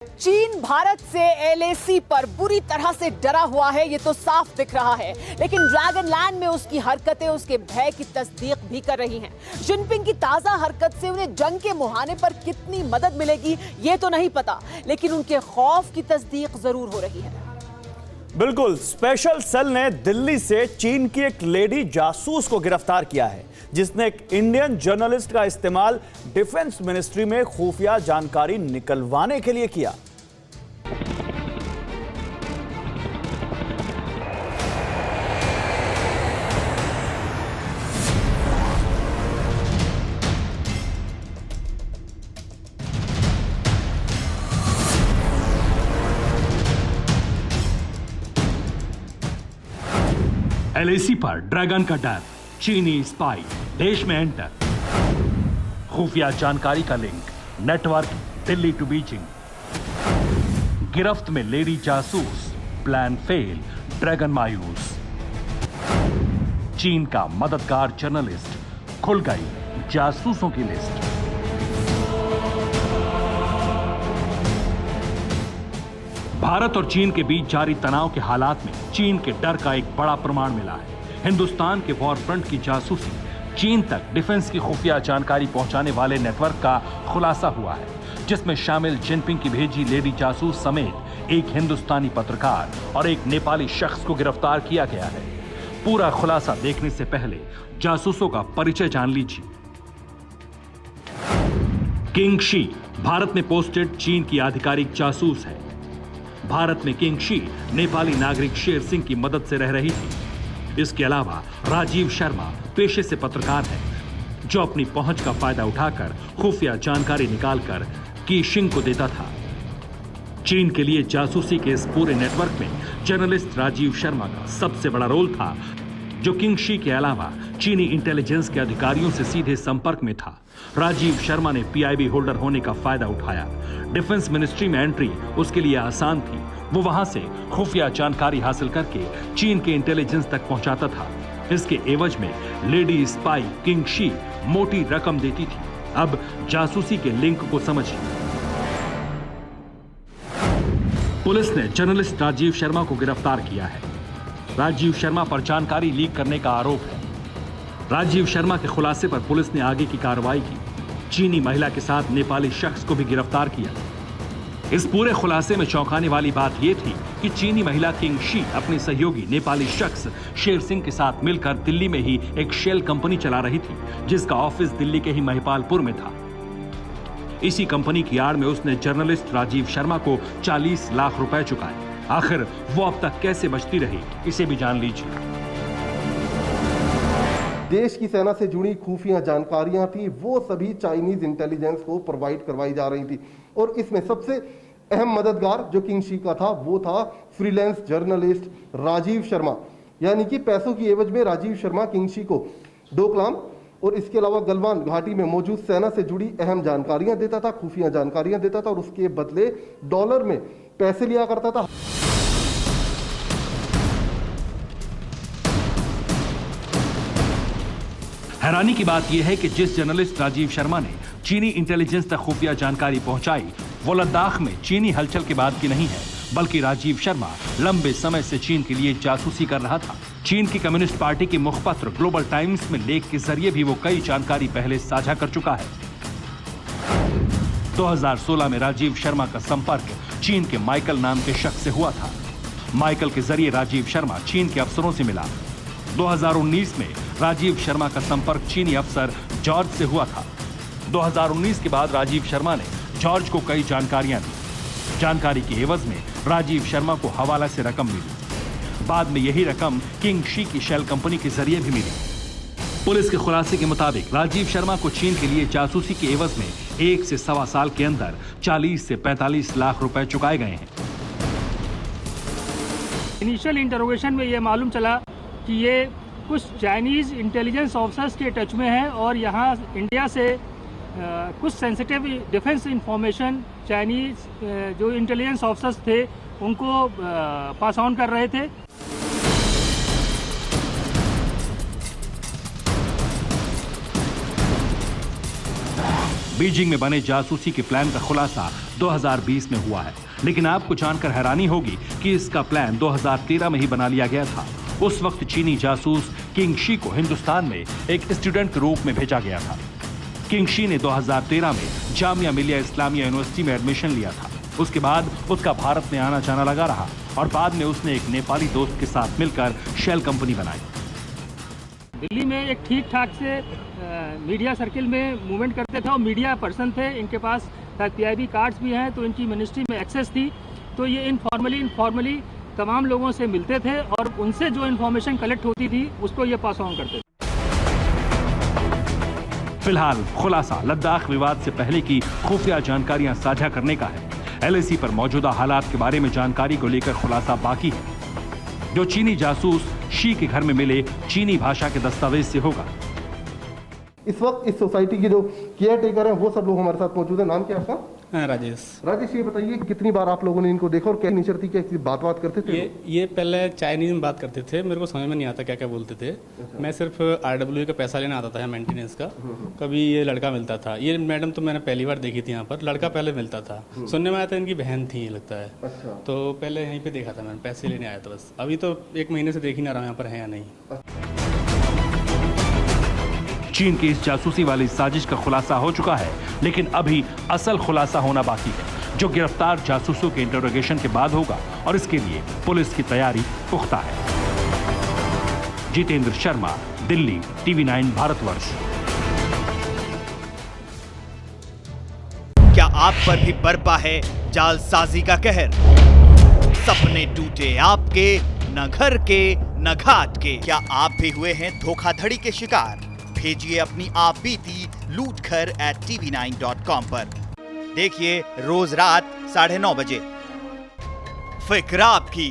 चीन भारत से एलएसी पर बुरी तरह से डरा हुआ है, ये तो साफ दिख रहा है। लेकिन ड्रैगन लैंड में उसकी हरकतें उसके भय की तस्दीक भी कर रही हैं। जिनपिंग की ताजा हरकत से उन्हें जंग के मुहाने पर कितनी मदद मिलेगी ये तो नहीं पता, लेकिन उनके खौफ की तस्दीक जरूर हो रही है। बिल्कुल, स्पेशल सेल ने दिल्ली से चीन की एक लेडी जासूस को गिरफ्तार किया है, जिसने एक इंडियन जर्नलिस्ट का इस्तेमाल डिफेंस मिनिस्ट्री में खुफिया जानकारी निकलवाने के लिए किया। एलएसी पर ड्रैगन का डर, चीनी स्पाई देश में एंटर, खुफिया जानकारी का link, network Delhi to Beijing, गिरफ्त में लेडी जासूस, प्लान फेल, ड्रैगन मायूस, चीन का मददगार जर्नलिस्ट, खुल गई जासूसों की लिस्ट। भारत और चीन के बीच जारी तनाव के हालात में चीन के डर का एक बड़ा प्रमाण मिला है। हिंदुस्तान के वॉर फ्रंट की जासूसी, चीन तक डिफेंस की खुफिया जानकारी पहुंचाने वाले नेटवर्क का खुलासा हुआ है, जिसमें शामिल जिनपिंग की भेजी लेडी जासूस समेत एक हिंदुस्तानी पत्रकार और एक नेपाली शख्स को गिरफ्तार किया गया है। पूरा खुलासा देखने से पहले जासूसों का परिचय जान लीजिए। किंग शी भारत में पोस्टेड चीन की आधिकारिक जासूस है। भारत में किंग शी नेपाली नागरिक शेर सिंह की मदद से रह रही थी। इसके अलावा राजीव शर्मा पेशे से पत्रकार है, जो अपनी पहुंच का फायदा उठाकर खुफिया जानकारी निकालकर की शिंग को देता था। चीन के लिए जासूसी के इस पूरे नेटवर्क में जर्नलिस्ट राजीव शर्मा का सबसे बड़ा रोल था, जो किंग शी के अलावा चीनी इंटेलिजेंस के अधिकारियों से सीधे संपर्क में था। राजीव शर्मा ने पीआईबी होल्डर होने का फायदा उठाया। डिफेंस मिनिस्ट्री में एंट्री उसके लिए आसान थी। वो वहां से खुफिया जानकारी हासिल करके चीन के इंटेलिजेंस तक पहुंचाता था। इसके एवज में लेडी स्पाई किंग शी मोटी रकम देती थी। अब जासूसी के लिंक को समझिए। पुलिस ने जर्नलिस्ट राजीव शर्मा को गिरफ्तार किया है। राजीव शर्मा पर जानकारी लीक करने का आरोप है। राजीव शर्मा के खुलासे पर पुलिस ने आगे की कार्रवाई की। चीनी महिला के साथ नेपाली शख्स को भी गिरफ्तार किया। इस पूरे खुलासे में चौंकाने वाली बात यह थी कि चीनी महिला किंग शी अपने सहयोगी नेपाली शख्स शेर सिंह के साथ मिलकर दिल्ली में ही एक शेल कंपनी चला रही थी, जिसका ऑफिस दिल्ली के ही महिपालपुर में था। इसी कंपनी की आड़ में उसने जर्नलिस्ट राजीव शर्मा को 40 लाख रुपए चुकाए। आखिर वो अब तक कैसे बचती रही, इसे भी जान लीजिए। देश की सेना से जुड़ी खुफिया जानकारियां थी, वो सभी चाइनीज इंटेलिजेंस को प्रोवाइड करवाई जा रही थी। और इसमें सबसे अहम मददगार जो किंग शी का था, वो था फ्रीलांस जर्नलिस्ट राजीव शर्मा। यानी कि पैसों की एवज में राजीव शर्मा किंग शी को डोकलाम और इसके अलावा गलवान घाटी में मौजूद सेना से जुड़ी अहम जानकारियां देता था, खुफिया जानकारियां देता था और उसके बदले डॉलर में पैसे लिया करता था। हैरानी की बात यह है कि जिस जर्नलिस्ट राजीव शर्मा ने चीनी इंटेलिजेंस तक खुफिया जानकारी पहुंचाई, वो लद्दाख में चीनी हलचल के बाद की नहीं है, बल्कि राजीव शर्मा लंबे समय से चीन के लिए जासूसी कर रहा था। चीन की कम्युनिस्ट पार्टी के मुखपत्र ग्लोबल टाइम्स में लेख के जरिए भी वो कई जानकारी पहले साझा कर चुका है। 2016 में राजीव शर्मा का संपर्क चीन के माइकल नाम के शख्स से हुआ था। माइकल के जरिए राजीव शर्मा चीन के अफसरों से मिला। 2019 में राजीव शर्मा का संपर्क चीनी अफसर जॉर्ज से हुआ था। 2019 के बाद राजीव शर्मा ने जॉर्ज को कई जानकारियां दी। जानकारी के एवज में राजीव शर्मा को हवाला से रकम मिली। बाद में यही रकम किंग शी की शेल कंपनी के जरिए भी मिली। पुलिस के खुलासे के मुताबिक राजीव शर्मा को चीन के लिए जासूसी के एवज में 1 से सवा साल के अंदर 40 से 45 लाख रुपए चुकाए गए हैं। इनिशियल इंटरोगेशन में यह मालूम चला कि ये कुछ चाइनीज़ इंटेलिजेंस ऑफिसर्स के टच में हैं और यहाँ इंडिया से कुछ सेंसिटिव डिफेंस इंफॉर्मेशन चाइनीज़ जो इंटेलिजेंस ऑफिसर्स थे उनको पास ऑन कर रहे थे। बीजिंग में बने जासूसी के प्लान का खुलासा 2020 में हुआ है। लेकिन आपको जानकर हैरानी होगी कि इसका प्लान 2013 में ही बना लिया गया था। उस वक्त चीनी जासूस किंग शी को हिंदुस्तान में एक स्टूडेंट के रूप में भेजा गया था। किंग शी ने 2013 में जामिया मिलिया इस्लामिया यूनिवर्सिटी में एडमिशन लिया था। उसके बाद उसका भारत में आना जाना लगा रहा और बाद में उसने एक नेपाली दोस्त के साथ मिलकर शेल कंपनी बनाई। दिल्ली में एक ठीक ठाक से मीडिया सर्किल में मूवमेंट करते थे और मीडिया पर्सन थे। इनके पास PIB कार्ड्स भी हैं, तो इनकी मिनिस्ट्री में एक्सेस थी। तो ये इनफॉर्मली तमाम लोगों से मिलते थे और उनसे जो इन्फॉर्मेशन कलेक्ट होती थी उसको ये पास ऑन करते थे। फिलहाल खुलासा लद्दाख विवाद से पहले की खुफिया जानकारियां साझा करने का है। LAC पर मौजूदा हालात के बारे में जानकारी को लेकर खुलासा बाकी है, जो चीनी जासूस शी के घर में मिले चीनी भाषा के दस्तावेज से होगा। इस वक्त इस सोसाइटी के जो केयर टेकर हैं वो सब लोग हमारे साथ मौजूद हैं। नाम क्या है आपका? राजेश। राजेश, ये बताइए कितनी बार आप लोगों ने इनको देखा और क्या नेचर थी, क्या बात करते थे? ये पहले चाइनीज में बात करते थे, मेरे को समझ में नहीं आता क्या क्या बोलते थे। मैं सिर्फ RWA का पैसा लेना आता था, मेंटेनेंस का। कभी ये लड़का मिलता था। ये मैडम तो मैंने पहली बार देखी थी यहाँ पर। लड़का पहले मिलता था, सुनने में आया था इनकी बहन थी ये लगता है। अच्छा। तो पहले यहीं पे देखा था मैंने, पैसे लेने आया था बस। अभी तो 1 महीने से देख ही ना रहा यहाँ पर है या नहीं। चीन की इस जासूसी वाली साजिश का खुलासा हो चुका है, लेकिन अभी असल खुलासा होना बाकी है, जो गिरफ्तार जासूसों के इंटरोगेशन के बाद होगा और इसके लिए पुलिस की तैयारी पुख्ता है। जितेंद्र शर्मा, दिल्ली, TV9 भारतवर्ष। क्या आप पर भी बरपा है जालसाजी का कहर? सपने टूटे आपके, न घर के न घाट के। क्या आप भी हुए हैं धोखाधड़ी के शिकार? भेजिए अपनी आप बीती लूटखर @tv9.com पर। देखिए रोज रात 9:30 बजे। फिक्र आपकी,